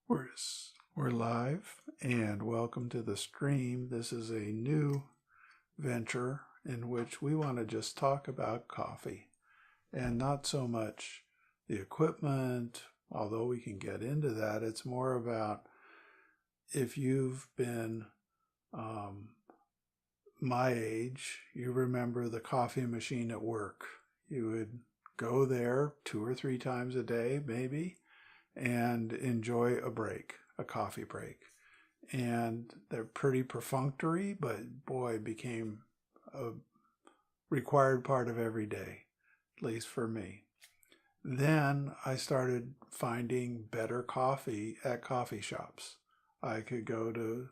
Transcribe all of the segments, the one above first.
We're, we're live and welcome to the stream. This is a new venture in which we want to just talk about coffee and not so much the equipment, although we can get into that. It's more about if you've been my age, you remember the coffee machine at work. You would go there 2 or 3 times a day, maybe, and enjoy a coffee break. And they're pretty perfunctory, but boy, became a required part of every day, at least for me. Then I started finding better coffee at coffee shops. I could go to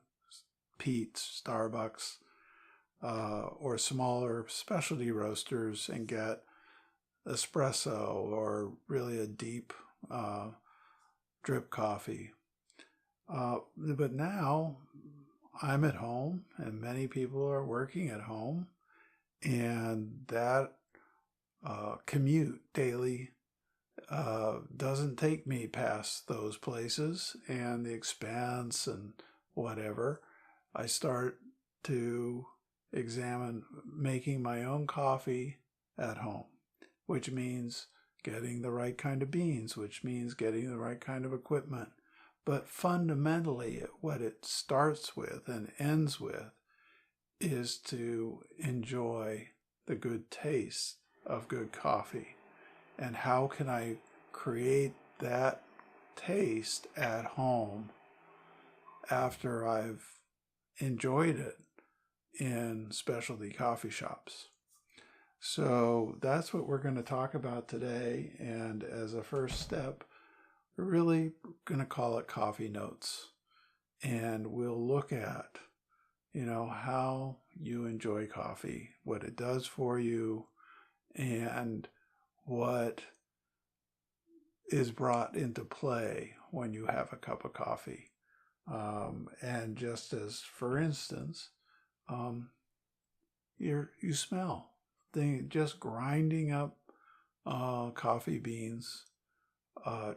Peet's, Starbucks, or smaller specialty roasters and get espresso or really a deep drip coffee. But now I'm at home and many people are working at home, and that commute daily doesn't take me past those places and the expense and whatever. I start to examine making my own coffee at home, which means getting the right kind of beans, which means getting the right kind of equipment. But fundamentally, what it starts with and ends with is to enjoy the good taste of good coffee. And how can I create that taste at home after I've enjoyed it in specialty coffee shops? So that's what we're going to talk about today. And as a first step, we're really going to call it Coffee Notes. And we'll look at, how you enjoy coffee, what it does for you, and what is brought into play when you have a cup of coffee. And just as, for instance, you smell. Just grinding up coffee beans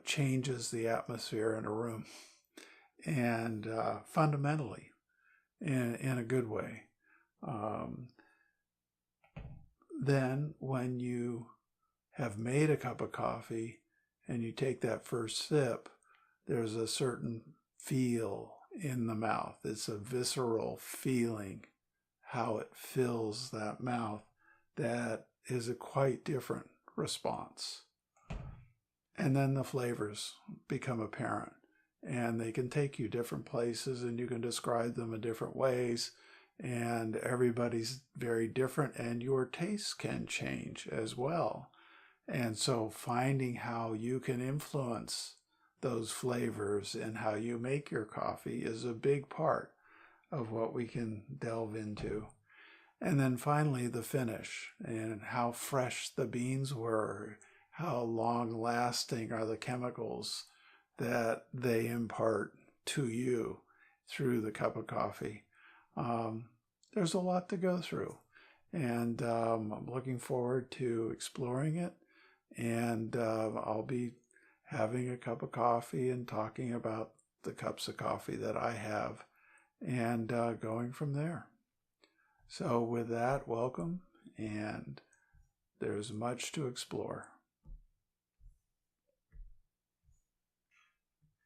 changes the atmosphere in a room, and fundamentally, in a good way. Then when you have made a cup of coffee and you take that first sip, there's a certain feel in the mouth. It's a visceral feeling, how it fills that mouth. That is a quite different response. And then the flavors become apparent, and they can take you different places, and you can describe them in different ways, and everybody's very different, and your tastes can change as well. And so finding how you can influence those flavors and how you make your coffee is a big part of what we can delve into. And then finally, the finish and how fresh the beans were, how long-lasting are the chemicals that they impart to you through the cup of coffee. There's a lot to go through, and I'm looking forward to exploring it. And I'll be having a cup of coffee and talking about the cups of coffee that I have, and going from there. So with that, welcome, and there's much to explore.